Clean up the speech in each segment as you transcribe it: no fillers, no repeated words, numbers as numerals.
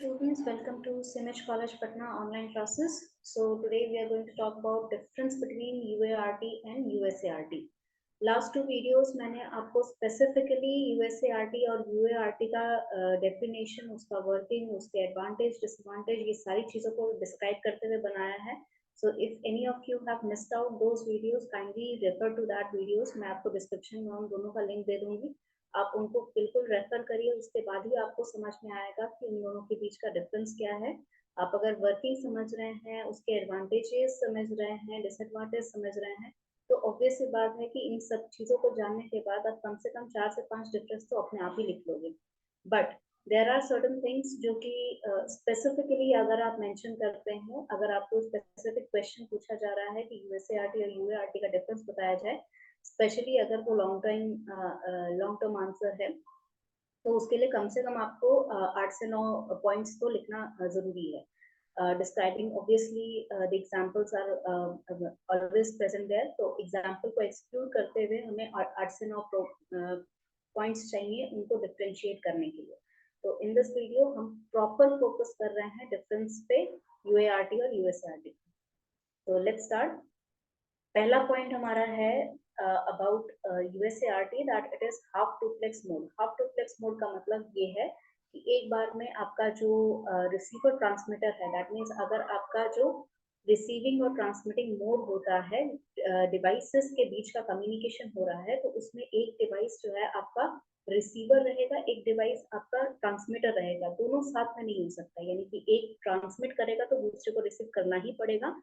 students, welcome to CMH College Patna online classes. So today we are going to talk about difference between UART and USART. Last two videos मैंने आपको specifically USART और UART का definition, उसका working, उसके advantage, disadvantage, ये सारी चीजों को describe करते हुए बनाया है. So if any of you have missed out those videos, kindly refer to that videos. मैं आपको description में उन दोनों का link दे दूंगी. आप उनको बिल्कुल रेफर करिए, उसके बाद ही आपको समझ में आएगा कि इन दोनों के बीच का डिफरेंस क्या है. आप अगर वर्किंग समझ रहे हैं, उसके एडवांटेजेस समझ रहे हैं, डिसएडवांटेज समझ रहे हैं, तो ऑब्वियस सी बात है कि इन सब चीज़ों को जानने के बाद आप कम से कम 4 से 5 डिफरेंस तो अपने आप ही लिख लोगे. But there are certain things जो कि स्पेसिफिकली अगर आप मेंशन करते हैं, अगर आपको स्पेसिफिक क्वेश्चन पूछा जा रहा है कि यूएसएआरटी और यूएआरटी का डिफरेंस बताया जाए, स्पेशली अगर वो लॉन्ग टर्म आंसर है, तो उसके लिए कम से कम आपको 8 से 9 पॉइंट्स तो लिखना जरूरी है. Describing obviously the examples are always present there, तो एग्जाम्पल को एक्सक्लूड करते हुए हमें 8 से 9 पॉइंट्स चाहिए उनको डिफरेंशिएट करने के लिए. तो इन दिस वीडियो हम प्रॉपर फोकस कर रहे हैं डिफरेंस पे यूएआरटी और यूएसआरटी. तो लेट्स स्टार्ट. पहला पॉइंट हमारा है about USART that it is half duplex mode. Half duplex mode का मतलब ये है कि एक बार में आपका जो रिसीवर ट्रांसमीटर है, दैट मीन्स अगर आपका जो रिसीविंग और ट्रांसमिटिंग मोड होता है, डिवाइसेस के बीच का कम्युनिकेशन हो रहा है, तो उसमें एक डिवाइस जो है आपका रिसीवर रहेगा, एक डिवाइस आपका ट्रांसमीटर रहेगा. दोनों साथ में नहीं हो सकता, यानी कि एक ट्रांसमिट करेगा तो दूसरे को रिसीव करना ही पड़ेगा.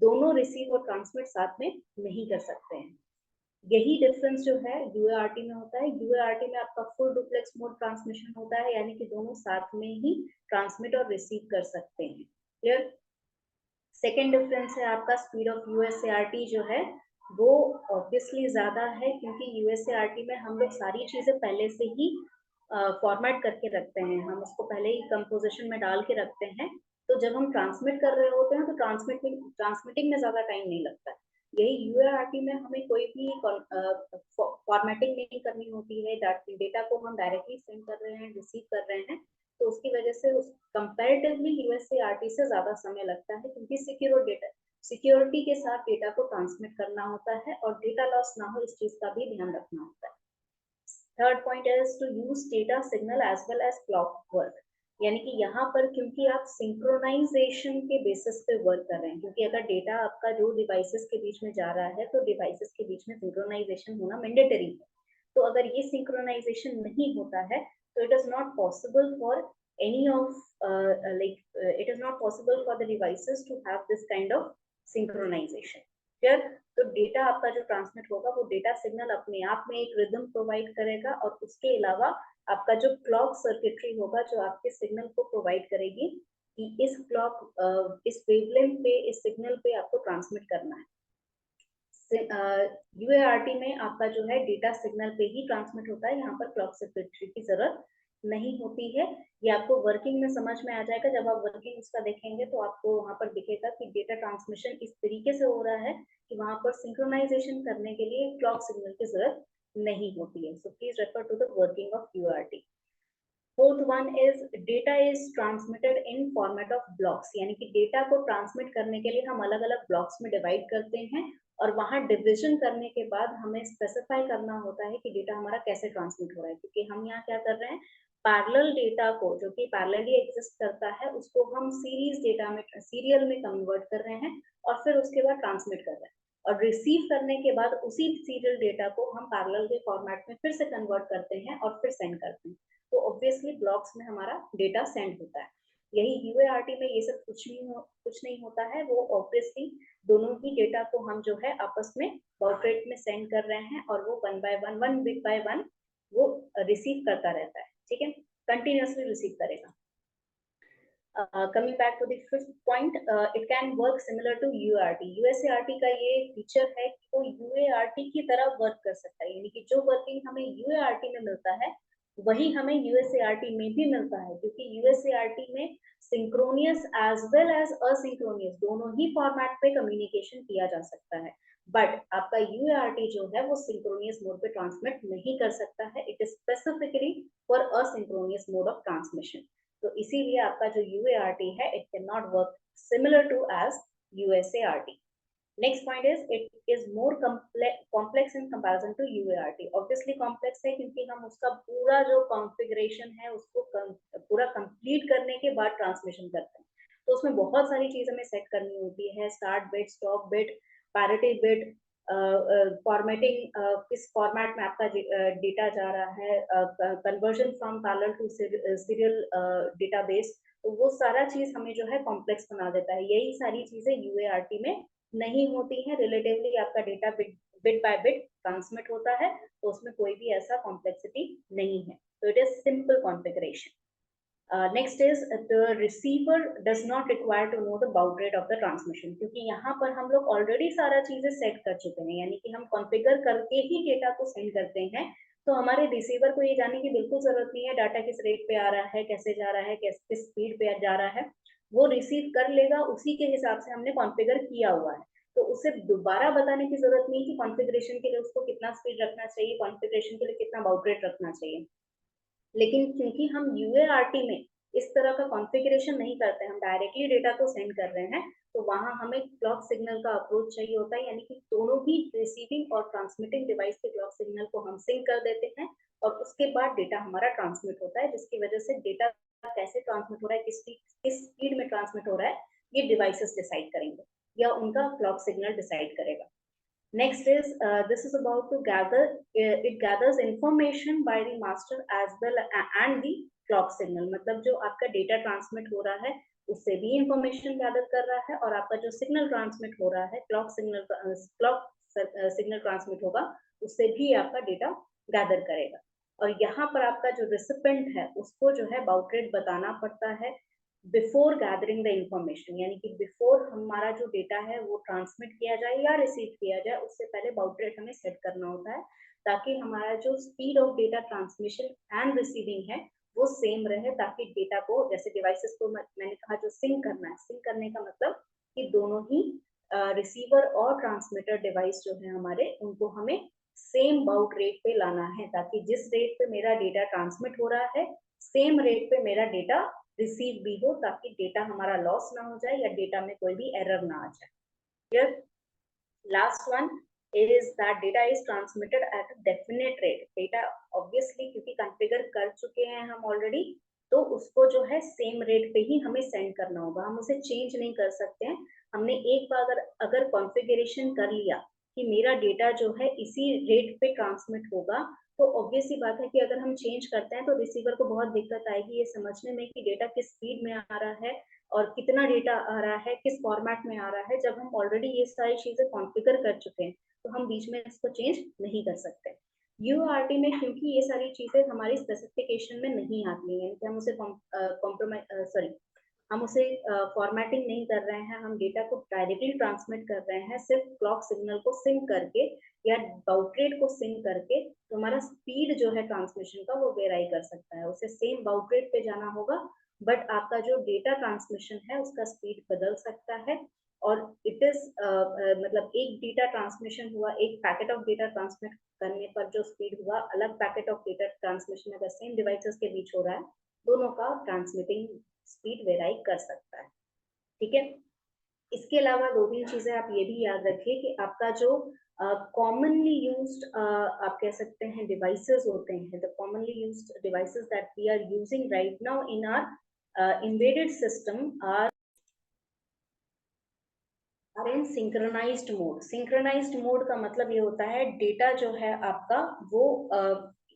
दोनों रिसीव और ट्रांसमिट साथ में नहीं कर सकते हैं. यही डिफरेंस जो है यूएआरटी में होता है. यूएआरटी में आपका फुल डुप्लेक्स मोड ट्रांसमिशन होता है, यानी कि दोनों साथ में ही ट्रांसमिट और रिसीव कर सकते हैं. क्लियर. सेकेंड डिफरेंस है आपका स्पीड ऑफ यूएसएआरटी जो है वो ऑब्वियसली ज्यादा है, क्योंकि यूएसएआरटी में हम लोग सारी चीजें पहले से ही फॉर्मेट करके रखते हैं, हम उसको पहले ही कंपोजिशन में डाल के रखते हैं. तो जब हम ट्रांसमिट कर रहे होते हैं तो ट्रांसमिटिंग में ज्यादा टाइम नहीं लगता है. यही यूएआरटी में हमें कोई भी फॉर्मेटिंग नहीं करनी होती है. डेटा को हम डायरेक्टली सेंड कर रहे हैं, रिसीव कर रहे हैं, तो उसकी वजह से उस कंपैरेटिवली यूएसएआरटी से ज्यादा समय लगता है, क्योंकि सिक्योरिटी के साथ डेटा को ट्रांसमिट करना होता है और डेटा लॉस ना हो इस चीज का भी ध्यान रखना होता है. Third point is to use data signal as well as clock work. यानी कि यहाँ पर क्योंकि आप सिंक्रोनाइजेशन के बेसिस पे वर्क कर रहे हैं, क्योंकि अगर डेटा आपका जो डिवाइसेस के बीच में जा रहा है तो डिवाइसेस के बीच में सिंक्रोनाइजेशन होना मैंडेटरी है. तो अगर ये सिंक्रोनाइजेशन नहीं होता है तो it is not possible for any of it is not possible for the devices to have this kind of synchronization. Clear? तो डेटा आपका जो ट्रांसमिट होगा वो डेटा सिग्नल अपने आप में एक रिदम प्रोवाइड करेगा, और उसके अलावा आपका जो क्लॉक सर्किटरी होगा जो आपके सिग्नल को प्रोवाइड करेगी कि इस क्लॉक इस वेवलेंथ पे, इस सिग्नल पे आपको ट्रांसमिट करना है. यूएआरटी में आपका जो है डेटा सिग्नल पे ही ट्रांसमिट होता है, यहाँ पर क्लॉक सर्किटरी की जरूरत नहीं होती है. ये आपको वर्किंग में समझ में आ जाएगा. जब आप वर्किंग उसका देखेंगे तो आपको वहाँ पर दिखेगा कि डेटा ट्रांसमिशन इस तरीके से हो रहा है कि वहाँ पर सिंक्रोनाइजेशन करने के लिए क्लॉक सिग्नल की जरूरत नहीं होती है. So please refer to the working of UART. Fourth one is data is transmitted in format of blocks. यानी कि डेटा को ट्रांसमिट करने के लिए हम अलग अलग ब्लॉक्स में डिवाइड करते हैं, और वहां डिविजन करने के बाद हमें स्पेसिफाई करना होता है कि डेटा हमारा कैसे ट्रांसमिट हो रहा है. क्योंकि हम यहाँ क्या कर रहे हैं, पैरेलल डेटा को जो कि पैरेलली एग्जिस्ट करता है उसको हम सीरियल में कन्वर्ट कर रहे हैं, और फिर उसके बाद ट्रांसमिट कर रहे हैं, और रिसीव करने के बाद उसी सीरियल डेटा को हम पैरेलल के फॉर्मेट में फिर से कन्वर्ट करते हैं और फिर सेंड करते हैं. तो ऑब्वियसली ब्लॉक्स में हमारा डेटा सेंड होता है. यही यूएआरटी में ये सब कुछ नहीं होता है. वो ऑब्वियसली दोनों ही डेटा को हम जो है आपस में बाउट रेट में सेंड कर रहे हैं, और वो वन बिट बाय वन वो रिसीव करता रहता है. ठीक है, कंटिन्यूअसली रिसीव करेगा. Coming back to the fifth point, it can work similar to UART. USART का ये फीचर है कि वो UART की तरह वर्क कर सकता है, यानी कि जो वर्किंग हमें UART में मिलता है वही हमें USART में भी मिलता है, क्योंकि USART में सिंक्रोनियस एज वेल एज असिंक्रोनियस दोनों ही फॉर्मेट पे कम्युनिकेशन किया जा सकता है. बट आपका UART जो है वो सिंक्रोनियस मोड पे ट्रांसमिट नहीं कर सकता है. It is specifically for asynchronous mode of transmission. तो इसीलिए आपका जो UART है it can not work similar to as USART. Next point is it is more complex in comparison to UART. Obviously complex है क्योंकि हम उसका पूरा जो कॉन्फ़िगरेशन है उसको पूरा कंप्लीट करने के बाद ट्रांसमिशन करते हैं, तो उसमें बहुत सारी चीज़ हमें सेट करनी होती है, start bit, stop bit, parity bit, formatting, किस फॉर्मेट में आपका डेटा जा रहा है, conversion from parallel to serial database, तो वो सारा चीज़ हमें जो है कॉम्प्लेक्स बना देता है। यही सारी चीज़ें UART में नहीं होती है, रिलेटिवली आपका data bit by bit transmit होता है, तो उसमें कोई भी ऐसा कॉम्प्लेक्सिटी नहीं है, तो it is simple configuration. Next is the receiver does not require to know the baud rate of the transmission, क्योंकि यहाँ पर हम लोग ऑलरेडी सारा चीजें सेट कर चुके हैं, यानी कि हम कॉन्फ़िगर करके ही डेटा को सेंड करते हैं, तो हमारे रिसीवर को ये जानने की बिल्कुल जरूरत नहीं है डाटा किस रेट पे आ रहा है, कैसे जा रहा है, किस स्पीड पे जा रहा है, वो रिसीव कर लेगा, उसी के हिसाब से हमने कॉन्फ़िगर किया हुआ है, तो उसे दोबारा बताने की जरूरत नहीं कि कॉन्फ़िगरेशन के लिए उसको कितना स्पीड रखना चाहिए, कॉन्फ़िगरेशन के लिए कितना बाउट रेट रखना चाहिए. लेकिन क्योंकि हम UART में इस तरह का कॉन्फ़िगरेशन नहीं करते, हम डायरेक्टली डेटा को सेंड कर रहे हैं, तो वहाँ हमें क्लॉक सिग्नल का अप्रोच चाहिए होता है, यानी कि दोनों ही रिसीविंग और ट्रांसमिटिंग डिवाइस के क्लॉक सिग्नल को हम सिंक कर देते हैं, और उसके बाद डेटा हमारा ट्रांसमिट होता है, जिसकी वजह से डेटा कैसे ट्रांसमिट हो रहा है, किस स्पीड में ट्रांसमिट हो रहा है, ये डिवाइसेस डिसाइड करेंगे या उनका क्लॉक सिग्नल डिसाइड करेगा. Next is this is about to gather, it gathers information by the master as well and the clock signal, मतलब जो आपका डेटा ट्रांसमिट हो रहा है उससे भी इंफॉर्मेशन गैदर कर रहा है, और आपका जो सिग्नल ट्रांसमिट हो रहा है, क्लॉक सिग्नल ट्रांसमिट होगा, उससे भी आपका डेटा गैदर करेगा. और यहाँ पर आपका जो रिसिपेंट है उसको जो है बाउट रेट बताना पड़ता है बिफोर गैदरिंग द इंफॉर्मेशन, यानी कि बिफोर हमारा जो डेटा है वो ट्रांसमिट किया जाए या रिसीव किया जाए, उससे पहले बाउट रेट हमें सेट करना होता है, ताकि हमारा जो speed of data transmission and receiving है वो सेम रहे, ताकि डेटा को, जैसे डिवाइसेस को मैंने कहा जो सिंक करना है, सिंक करने का मतलब कि दोनों ही रिसीवर और ट्रांसमीटर डिवाइस जो है हमारे, उनको हमें सेम बाउट रेट पे लाना है, ताकि जिस रेट पे मेरा डेटा ट्रांसमिट हो रहा है सेम रेट पे मेरा डेटा रिसीव भी हो, ताकि डेटा हमारा लॉस ना हो जाए या डेटा में कोई भी एरर ना आ जाए. Clear? Last one is that data is transmitted at a definite rate. Data obviously क्योंकि कॉन्फ़िगर कर चुके हैं हम ऑलरेडी, तो उसको जो है सेम रेट पे ही हमें सेंड करना होगा, हम उसे चेंज नहीं कर सकते हैं. हमने एक बार अगर कॉन्फ़िगरेशन कर लिया कि मेरा डेटा जो है इसी रेट पे ट्रांसमिट होगा, तो ऑब्वियस सी बात है कि अगर हम चेंज करते हैं तो रिसीवर को बहुत दिक्कत आएगी ये समझने में कि डेटा किस स्पीड में आ रहा है और कितना डेटा आ रहा है, किस फॉर्मेट में आ रहा है. जब हम ऑलरेडी ये सारी चीजें कॉन्फ़िगर कर चुके हैं तो हम बीच में इसको चेंज नहीं कर सकते. UART में क्योंकि ये सारी चीजें हमारी स्पेसिफिकेशन में नहीं आती हैं, कि हम उसे हम उसे फॉर्मेटिंग नहीं कर रहे हैं, हम डेटा को डायरेक्टली ट्रांसमिट कर रहे हैं सिर्फ क्लॉक सिग्नल को सिंक करके या बाउट रेट को सिंक करके, तो हमारा स्पीड जो है ट्रांसमिशन का वो वेराई कर सकता है, उसे सेम बाउट रेट पे जाना होगा, बट आपका जो डेटा ट्रांसमिशन है उसका स्पीड बदल सकता है. और इट इज मतलब एक डेटा ट्रांसमिशन हुआ, एक पैकेट ऑफ डेटा ट्रांसमिट करने पर जो स्पीड हुआ, अलग पैकेट ऑफ डेटा ट्रांसमिशन अगर सेम डिवाइसेस के बीच हो रहा है, दोनों का ट्रांसमिटिंग स्पीड वेराई कर सकता है. ठीक है? इसके अलावा दो तीन चीजें आप ये भी याद रखिए कि आपका जो कॉमनली यूज्ड आप कह सकते हैं डिवाइसेस होते हैं, the commonly used devices that we are using right now in our embedded system are in synchronized mode. Synchronized mode का मतलब ये होता है डेटा जो है आपका वो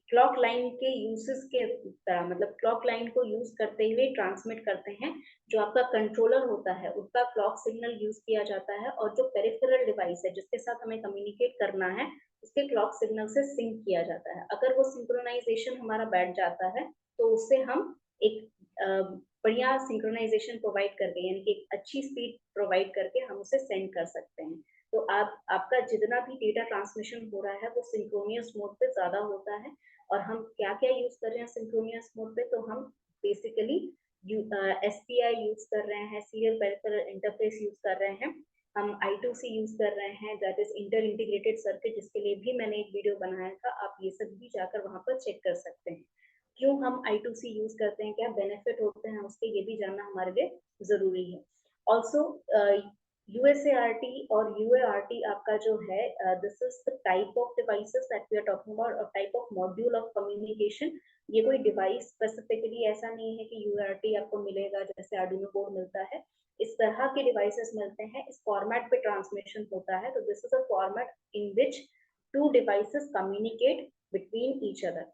क्लॉक लाइन के यूसेस के तरह, मतलब क्लॉक लाइन को यूज करते हुए ट्रांसमिट करते हैं. जो आपका कंट्रोलर होता है उसका क्लॉक सिग्नल यूज किया जाता है, और जो पेरिफेरल डिवाइस है जिसके साथ हमें कम्युनिकेट करना है उसके क्लॉक सिग्नल से सिंक किया जाता है. अगर वो सिंक्रोनाइजेशन हमारा बैठ जाता है तो उससे हम एक बढ़िया सिंक्रोनाइजेशन प्रोवाइड करके, यानी कि एक अच्छी स्पीड प्रोवाइड करके हम उसे सेंड कर सकते हैं. तो आपका जितना भी डेटा ट्रांसमिशन हो रहा है वो सिंक्रोनियस मोड पे ज्यादा होता है. और हम क्या क्या यूज कर रहे हैं सिंक्रोनियस मोड पे, तो हम बेसिकली SPI यूज कर रहे हैं, सीरियल पेरिफेरल इंटरफेस यूज कर रहे हैं, हम I2C यूज कर रहे हैं, that is inter integrated circuit, जिसके लिए भी मैंने एक वीडियो बनाया था, आप ये सब भी जाकर वहां पर चेक कर सकते हैं. क्यों हम I2C यूज करते हैं, क्या बेनिफिट होते हैं उसके, ये भी जानना हमारे लिए जरूरी है। ऑल्सो USART और UART आपका जो है, this is the type of devices that we are talking about, type of module of communication. ये कोई डिवाइस स्पेसिफिकली ऐसा नहीं है कि UART आपको मिलेगा जैसे आर्डिनो बोर्ड मिलता है, इस तरह के डिवाइसेस मिलते हैं, इस फॉर्मेट पे ट्रांसमिशन होता है। तो this is a format in which two devices communicate between each other.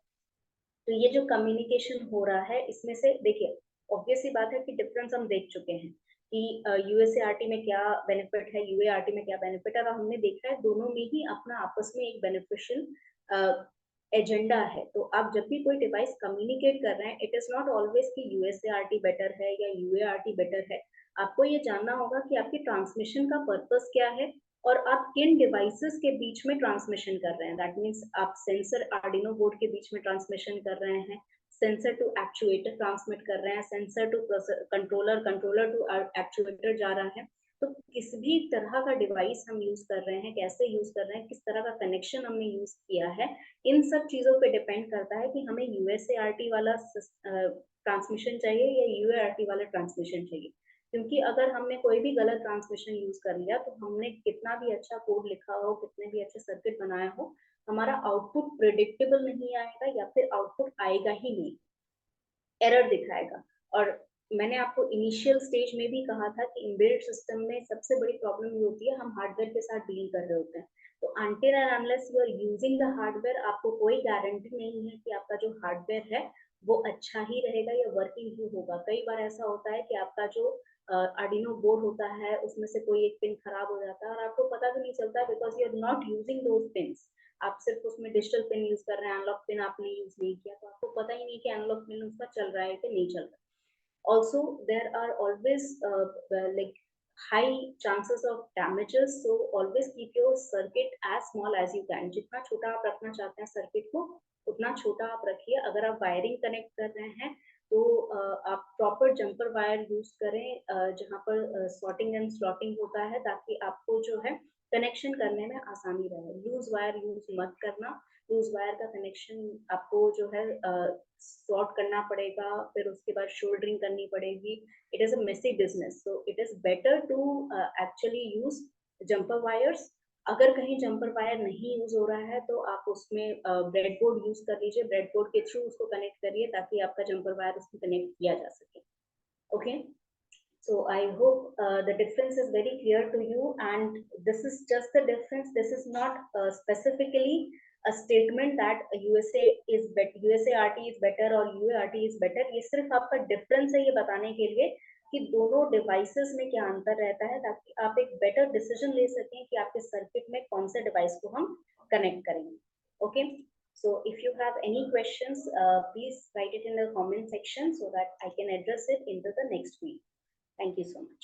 तो ये जो कम्युनिकेशन हो रहा है इसमें से देखिए, ऑब्वियस सी बात है कि डिफरेंस हम देख चुके हैं कि USART में क्या बेनिफिट है, UART में क्या बेनिफिट है, और हमने देखा है दोनों में ही अपना आपस में एक बेनिफिशियल एजेंडा है। तो आप जब भी कोई डिवाइस कम्युनिकेट कर रहे हैं, इट इज नॉट ऑलवेज कि USART बेटर है या UART बेटर है। आपको ये जानना होगा कि आपकी ट्रांसमिशन का पर्पस क्या है और आप किन डिवाइसेस के बीच में ट्रांसमिशन कर रहे हैं। दैट मीन्स आप सेंसर आर्डिनो बोर्ड के बीच में ट्रांसमिशन कर रहे हैं, सेंसर टू एक्चुएटर ट्रांसमिट कर रहे हैं, sensor to controller, controller to actuator जा रहा है। तो किस भी तरह का डिवाइस हम यूज कर रहे हैं, कैसे यूज कर रहे हैं, किस तरह का कनेक्शन हमने यूज किया है, इन सब चीजों पे डिपेंड करता है कि हमें USART वाला ट्रांसमिशन चाहिए या UART वाला ट्रांसमिशन चाहिए। क्योंकि अगर हमने कोई भी गलत ट्रांसमिशन यूज कर लिया तो हमने कितना भी अच्छा कोड लिखा हो, कितने भी अच्छे सर्किट बनाया हो, हमारा आउटपुट प्रिडिक्टेबल नहीं आएगा या फिर आउटपुट आएगा ही नहीं, एरर दिखाएगा। और मैंने आपको इनिशियल स्टेज में भी कहा था कि इनबिल्ट सिस्टम में सबसे बड़ी प्रॉब्लम ये होती है, हम हार्डवेयर के साथ डील कर रहे होते हैं। तो until and unless you are using the hardware, आपको कोई गारंटी नहीं है कि आपका जो हार्डवेयर है वो अच्छा ही रहेगा या वर्किंग ही होगा। कई बार ऐसा होता है कि आपका जो आर्डिनो बोर्ड होता है उसमें से कोई एक पिन खराब हो जाता है और आपको पता भी नहीं चलता, because you are not using those pins. आप सिर्फ उसमें डिजिटल पिन यूज कर रहे हैं, एनालॉग पिन आपने यूज नहीं किया, तो आपको पता ही नहीं कि एनालॉग पिन उसका चल रहा है कि नहीं चल रहा है। Also, there are always like high chances of damages, so always keep your circuit as small as you can. जितना छोटा आप रखना चाहते हैं सर्किट को, उतना छोटा आप रखिए। अगर आप वायरिंग कनेक्ट कर रहे हैं तो आप प्रॉपर जंपर वायर यूज करें, जहाँ पर सॉर्टिंग एंड स्लॉटिंग होता है, ताकि आपको जो है कनेक्शन करने में आसानी रहे। लूज वायर यूज मत करना। लूज वायर का कनेक्शन आपको जो है सॉर्ट करना पड़ेगा, फिर उसके बाद शोल्डरिंग करनी पड़ेगी। It is a messy business, so it is better to actually use jumper wires. अगर कहीं जंपर वायर नहीं यूज हो रहा है तो आप उसमें ब्रेडबोर्ड यूज कर लीजिए, ब्रेडबोर्ड के थ्रू उसको कनेक्ट करिए ताकि आपका जंपर वायर उसमें कनेक्ट किया जा सके। Okay, so I hope the difference is very clear to you, and this is just the difference. This is not specifically a statement that USART is better or UART is better. ये सिर्फ आपका difference है ये बताने के लिए कि दोनों devices में क्या अंतर रहता है, ताकि आप एक better decision ले सकें कि आपके circuit में कौन से device को हम connect करेंगे. Okay, so if you have any questions, please write it in the comment section so that I can address it into the next video. Thank you so much.